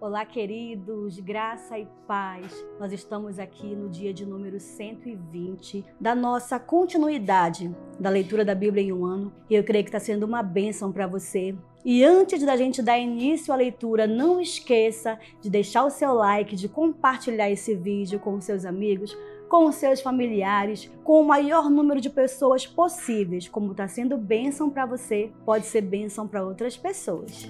Olá, queridos, graça e paz. Nós estamos aqui no dia de número 120 da nossa continuidade da leitura da Bíblia em um ano. E eu creio que está sendo uma bênção para você. E antes da gente dar início à leitura, não esqueça de deixar o seu like, de compartilhar esse vídeo com os seus amigos, com os seus familiares, com o maior número de pessoas possíveis. Como está sendo bênção para você, pode ser bênção para outras pessoas.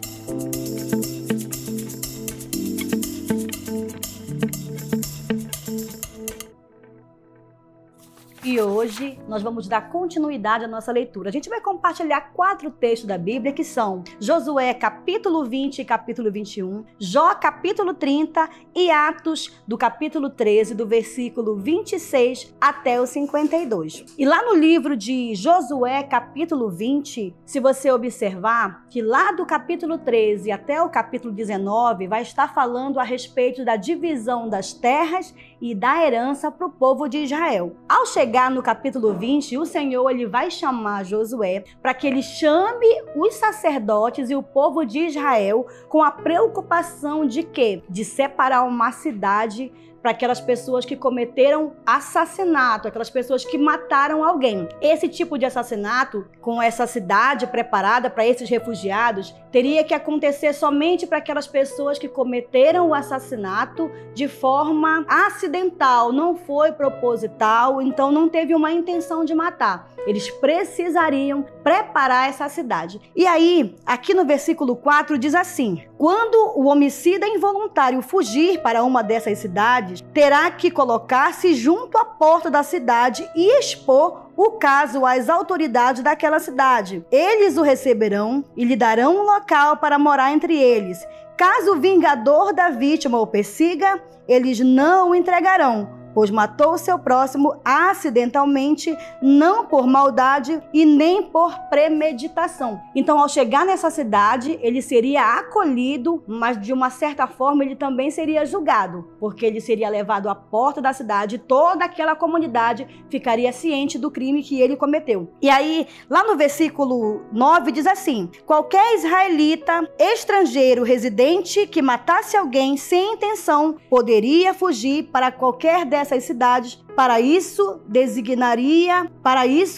E hoje nós vamos dar continuidade à nossa leitura. A gente vai compartilhar 4 textos da Bíblia que são Josué capítulo 20 e capítulo 21, Jó capítulo 30 e Atos do capítulo 13, do versículo 26 até o 52. E lá no livro de Josué capítulo 20, se você observar que lá do capítulo 13 até o capítulo 19 vai estar falando a respeito da divisão das terras e da herança para o povo de Israel. Ao chegar no capítulo 20, o Senhor ele vai chamar Josué para que ele chame os sacerdotes e o povo de Israel com a preocupação de quê? De separar uma cidade para aquelas pessoas que cometeram assassinato, aquelas pessoas que mataram alguém. Esse tipo de assassinato, com essa cidade preparada para esses refugiados, teria que acontecer somente para aquelas pessoas que cometeram o assassinato de forma acidental, não foi proposital, então não teve uma intenção de matar. Eles precisariam preparar essa cidade. E aí, aqui no versículo 4 diz assim: quando o homicida involuntário fugir para uma dessas cidades, terá que colocar-se junto à porta da cidade e expor o caso às autoridades daquela cidade. Eles o receberão e lhe darão um local para morar entre eles. Caso o vingador da vítima o persiga, eles não o entregarão, pois matou seu próximo acidentalmente, não por maldade e nem por premeditação. Então, ao chegar nessa cidade, ele seria acolhido, mas de uma certa forma ele também seria julgado, porque ele seria levado à porta da cidade e toda aquela comunidade ficaria ciente do crime que ele cometeu. E aí, lá no versículo 9 diz assim: qualquer israelita estrangeiro residente que matasse alguém sem intenção poderia fugir para qualquer dessas cidades, para isso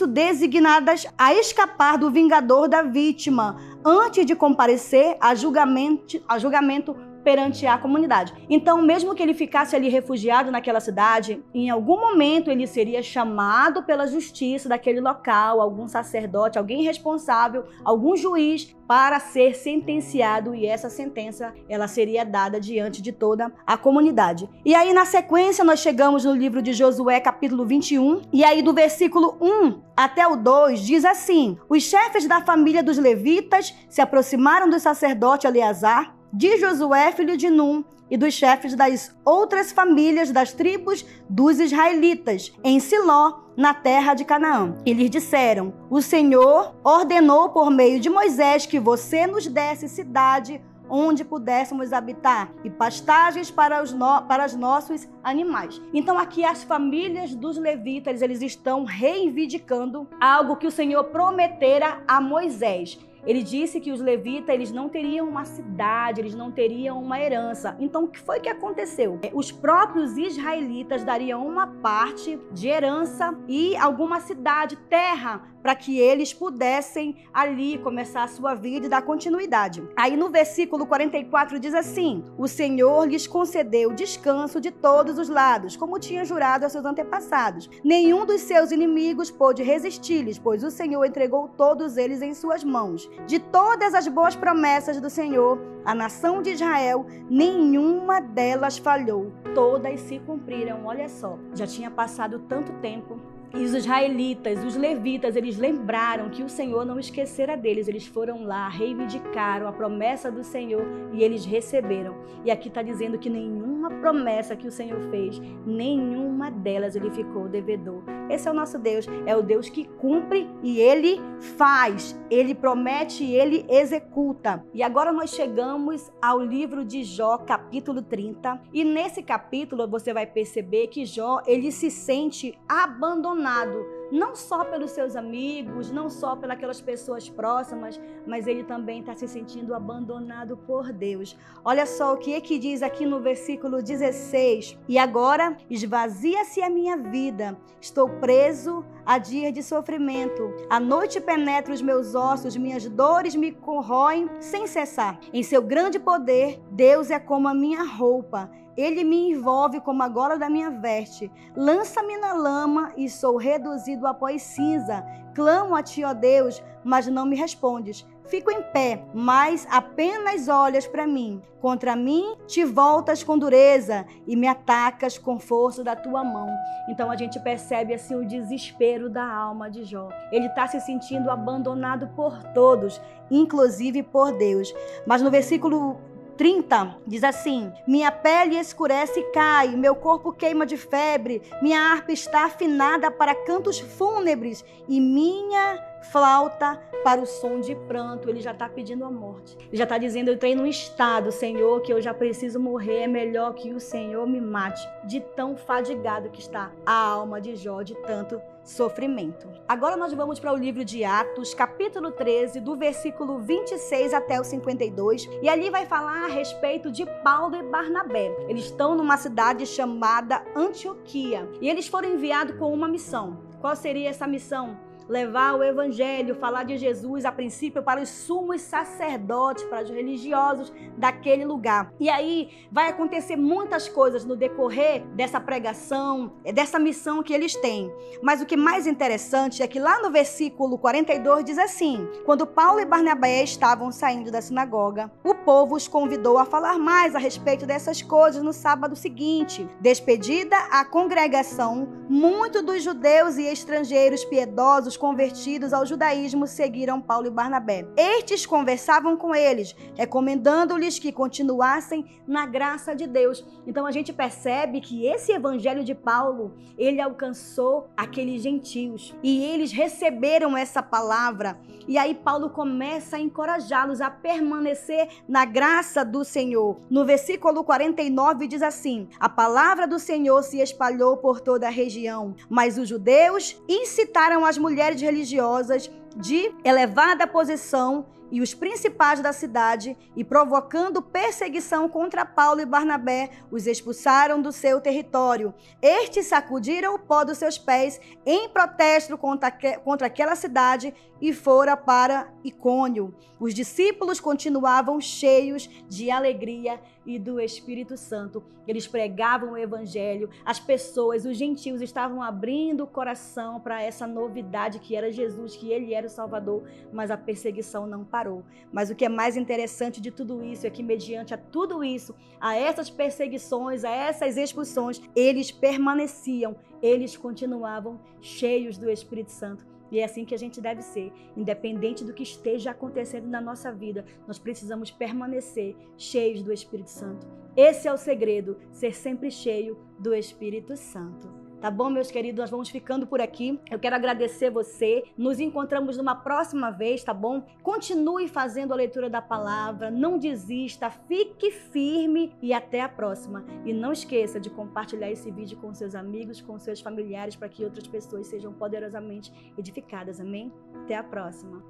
designadas a escapar do vingador da vítima, antes de comparecer a julgamento perante a comunidade. Então, mesmo que ele ficasse ali refugiado naquela cidade, em algum momento ele seria chamado pela justiça daquele local, algum sacerdote, alguém responsável, algum juiz, para ser sentenciado, e essa sentença ela seria dada diante de toda a comunidade. E aí, na sequência, nós chegamos no livro de Josué, capítulo 21, e aí do versículo 1 até o 2 diz assim: os chefes da família dos levitas se aproximaram do sacerdote Eleazar, de Josué, filho de Num, e dos chefes das outras famílias das tribos dos israelitas, em Siló, na terra de Canaã. E lhes disseram: o Senhor ordenou por meio de Moisés que você nos desse cidade onde pudéssemos habitar e pastagens para os nossos animais. Então aqui as famílias dos levitas, eles estão reivindicando algo que o Senhor prometera a Moisés. Ele disse que os levitas, eles não teriam uma cidade, eles não teriam uma herança. Então, o que foi que aconteceu? Os próprios israelitas dariam uma parte de herança e alguma cidade, terra, para que eles pudessem ali começar a sua vida e dar continuidade. Aí no versículo 44 diz assim: o Senhor lhes concedeu descanso de todos os lados, como tinha jurado aos seus antepassados. Nenhum dos seus inimigos pôde resistir-lhes, pois o Senhor entregou todos eles em suas mãos. De todas as boas promessas do Senhor, a nação de Israel, nenhuma delas falhou. Todas se cumpriram. Olha só, já tinha passado tanto tempo. E os israelitas, os levitas, eles lembraram que o Senhor não esquecera deles. Eles foram lá, reivindicaram a promessa do Senhor e eles receberam. E aqui está dizendo que nenhuma promessa que o Senhor fez, nenhuma delas ele ficou devedor. Esse é o nosso Deus, é o Deus que cumpre e Ele faz, Ele promete e Ele executa. E agora nós chegamos ao livro de Jó, capítulo 30. E nesse capítulo você vai perceber que Jó, ele se sente abandonado não só pelos seus amigos, não só pelas pessoas próximas, mas ele também está se sentindo abandonado por Deus. Olha só o que é que diz aqui no versículo 16. E agora esvazia-se a minha vida, estou preso a dias de sofrimento. A noite penetra os meus ossos, minhas dores me corroem sem cessar. Em seu grande poder, Deus é como a minha roupa. Ele me envolve como a gola da minha veste. Lança-me na lama e sou reduzido a pó e cinza. Clamo a ti, ó Deus, mas não me respondes. Fico em pé, mas apenas olhas para mim. Contra mim te voltas com dureza e me atacas com força da tua mão. Então a gente percebe assim o desespero da alma de Jó. Ele está se sentindo abandonado por todos, inclusive por Deus. Mas no versículo 30 diz assim: minha pele escurece e cai, meu corpo queima de febre, minha harpa está afinada para cantos fúnebres e minha flauta para o som de pranto. Ele já está pedindo a morte. Ele já está dizendo: eu entrei num estado, Senhor, que eu já preciso morrer. É melhor que o Senhor me mate. De tão fadigado que está a alma de Jó, de tanto sofrimento. Agora nós vamos para o livro de Atos, capítulo 13, do versículo 26 até o 52. E ali vai falar a respeito de Paulo e Barnabé. Eles estão numa cidade chamada Antioquia. E eles foram enviados com uma missão. Qual seria essa missão? Levar o evangelho, falar de Jesus a princípio para os sumos sacerdotes, para os religiosos daquele lugar. E aí vai acontecer muitas coisas no decorrer dessa pregação, dessa missão que eles têm. Mas o que mais interessante é que lá no versículo 42 diz assim: quando Paulo e Barnabé estavam saindo da sinagoga, o povo os convidou a falar mais a respeito dessas coisas no sábado seguinte. Despedida a congregação, muitos dos judeus e estrangeiros piedosos convertidos ao judaísmo seguiram Paulo e Barnabé. Estes conversavam com eles, recomendando-lhes que continuassem na graça de Deus. Então a gente percebe que esse evangelho de Paulo, ele alcançou aqueles gentios e eles receberam essa palavra. E aí Paulo começa a encorajá-los a permanecer na graça do Senhor. No versículo 49 diz assim: a palavra do Senhor se espalhou por toda a região, mas os judeus incitaram as mulheres religiosas de elevada posição e os principais da cidade, e provocando perseguição contra Paulo e Barnabé, os expulsaram do seu território. Estes sacudiram o pó dos seus pés em protesto contra aquela cidade e foram para Icônio. Os discípulos continuavam cheios de alegria e do Espírito Santo. Eles pregavam o evangelho, as pessoas, os gentios estavam abrindo o coração para essa novidade que era Jesus, que ele era o Salvador, mas a perseguição não parou. Mas o que é mais interessante de tudo isso é que, mediante a tudo isso, a essas perseguições, a essas expulsões, eles permaneciam, eles continuavam cheios do Espírito Santo. E é assim que a gente deve ser, independente do que esteja acontecendo na nossa vida, nós precisamos permanecer cheios do Espírito Santo. Esse é o segredo, ser sempre cheio do Espírito Santo. Tá bom, meus queridos? Nós vamos ficando por aqui. Eu quero agradecer você. Nos encontramos numa próxima vez, tá bom? Continue fazendo a leitura da palavra, não desista, fique firme e até a próxima. E não esqueça de compartilhar esse vídeo com seus amigos, com seus familiares, para que outras pessoas sejam poderosamente edificadas, amém? Até a próxima.